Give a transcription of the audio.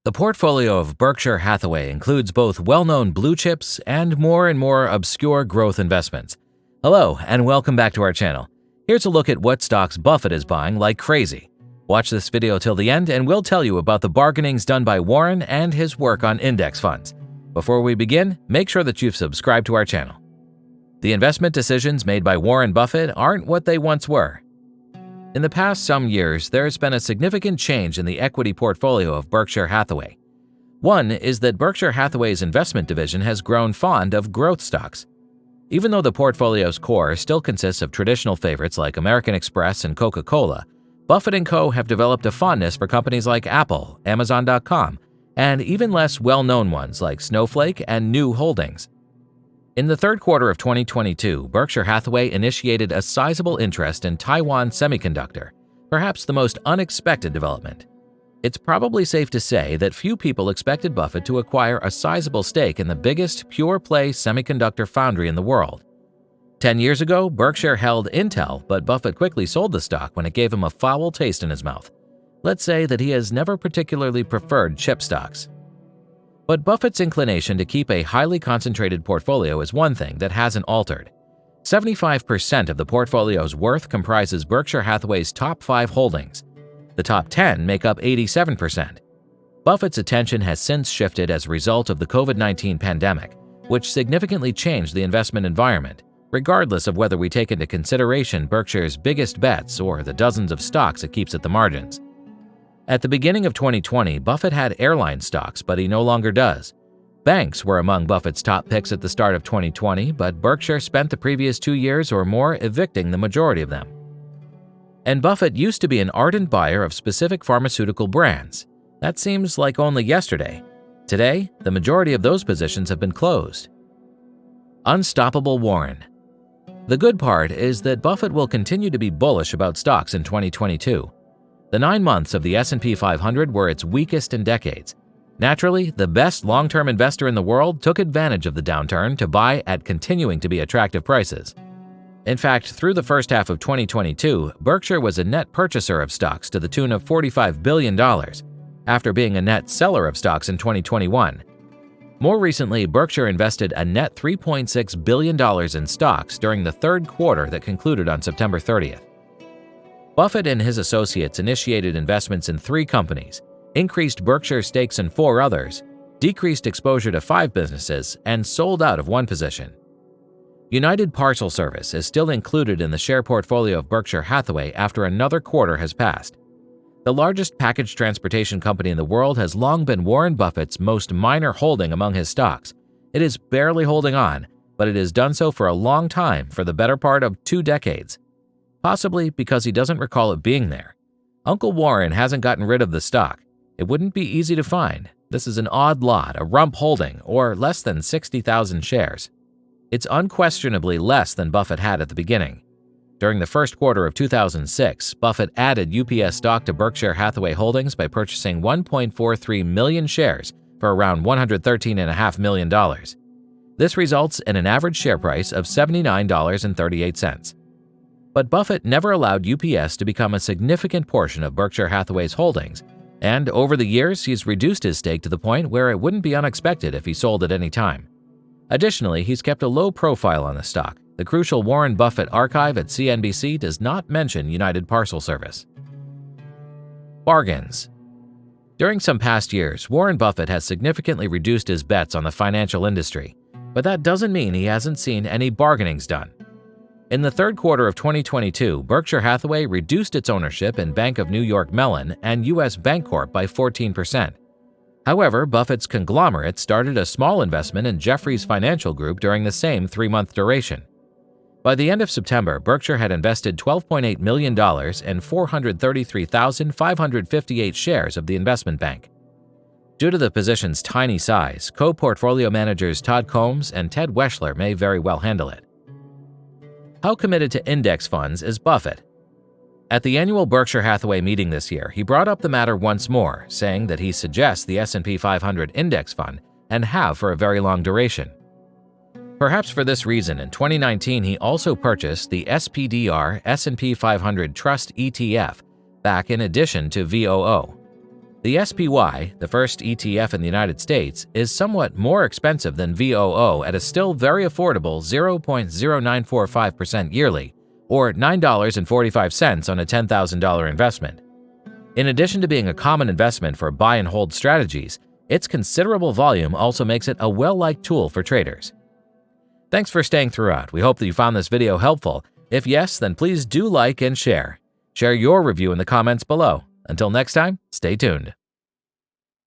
The portfolio of Berkshire Hathaway includes both well-known blue chips and more obscure growth investments. Hello, and welcome back to our channel. Here's a look at what stocks Buffett is buying like crazy. Watch this video till the end and we'll tell you about the bargainings done by Warren and his work on index funds. Before we begin, make sure that you've subscribed to our channel. The investment decisions made by Warren Buffett aren't what they once were. In the past some years, there has been a significant change in the equity portfolio of Berkshire Hathaway. One is that Berkshire Hathaway's investment division has grown fond of growth stocks. Even though the portfolio's core still consists of traditional favorites like American Express and Coca-Cola, Buffett & Co. have developed a fondness for companies like Apple, Amazon.com, and even less well-known ones like Snowflake and New Holdings. In the third quarter of 2022, Berkshire Hathaway initiated a sizable interest in Taiwan Semiconductor, perhaps the most unexpected development. It's probably safe to say that few people expected Buffett to acquire a sizable stake in the biggest pure-play semiconductor foundry in the world. 10 years ago, Berkshire held Intel, but Buffett quickly sold the stock when it gave him a foul taste in his mouth. Let's say that he has never particularly preferred chip stocks. But Buffett's inclination to keep a highly concentrated portfolio is one thing that hasn't altered. 75% of the portfolio's worth comprises Berkshire Hathaway's top 5 holdings. The top 10 make up 87%. Buffett's attention has since shifted as a result of the COVID-19 pandemic, which significantly changed the investment environment, regardless of whether we take into consideration Berkshire's biggest bets or the dozens of stocks it keeps at the margins. At the beginning of 2020, Buffett had airline stocks, but he no longer does. Banks were among Buffett's top picks at the start of 2020, but Berkshire spent the previous 2 years or more evicting the majority of them. And Buffett used to be an ardent buyer of specific pharmaceutical brands. That seems like only yesterday. Today, the majority of those positions have been closed. Unstoppable Warren. The good part is that Buffett will continue to be bullish about stocks in 2022. The 9 months of the S&P 500 were its weakest in decades. Naturally, the best long-term investor in the world took advantage of the downturn to buy at continuing to be attractive prices. In fact, through the first half of 2022, Berkshire was a net purchaser of stocks to the tune of $45 billion, after being a net seller of stocks in 2021. More recently, Berkshire invested a net $3.6 billion in stocks during the third quarter that concluded on September 30th. Buffett and his associates initiated investments in 3 companies, increased Berkshire stakes in 4 others, decreased exposure to 5 businesses, and sold out of 1 position. United Parcel Service is still included in the share portfolio of Berkshire Hathaway after another quarter has passed. The largest package transportation company in the world has long been Warren Buffett's most minor holding among his stocks. It is barely holding on, but it has done so for a long time, for the better part of 2 decades. Possibly because he doesn't recall it being there. Uncle Warren hasn't gotten rid of the stock. It wouldn't be easy to find. This is an odd lot, a rump holding, or less than 60,000 shares. It's unquestionably less than Buffett had at the beginning. During the first quarter of 2006, Buffett added UPS stock to Berkshire Hathaway Holdings by purchasing 1.43 million shares for around $113.5 million. This results in an average share price of $79.38. But Buffett never allowed UPS to become a significant portion of Berkshire Hathaway's holdings, and over the years he's reduced his stake to the point where it wouldn't be unexpected if he sold at any time. Additionally, he's kept a low profile on the stock. The crucial Warren Buffett archive at CNBC does not mention United Parcel Service. Bargains. During some past years, Warren Buffett has significantly reduced his bets on the financial industry, but that doesn't mean he hasn't seen any bargainings done. In the third quarter of 2022, Berkshire Hathaway reduced its ownership in Bank of New York Mellon and U.S. Bancorp by 14%. However, Buffett's conglomerate started a small investment in Jefferies Financial Group during the same 3-month duration. By the end of September, Berkshire had invested $12.8 million in 433,558 shares of the investment bank. Due to the position's tiny size, co-portfolio managers Todd Combs and Ted Weschler may very well handle it. How committed to index funds is Buffett? At the annual Berkshire Hathaway meeting this year, he brought up the matter once more, saying that he suggests the S&P 500 index fund and have for a very long duration. Perhaps for this reason, in 2019 he also purchased the SPDR S&P 500 Trust ETF back in addition to VOO. The SPY, the first ETF in the United States, is somewhat more expensive than VOO at a still very affordable 0.0945% yearly, or $9.45 on a $10,000 investment. In addition to being a common investment for buy-and-hold strategies, its considerable volume also makes it a well-liked tool for traders. Thanks for staying throughout. We hope that you found this video helpful. If yes, then please do like and share. Share your review in the comments below. Until next time, stay tuned.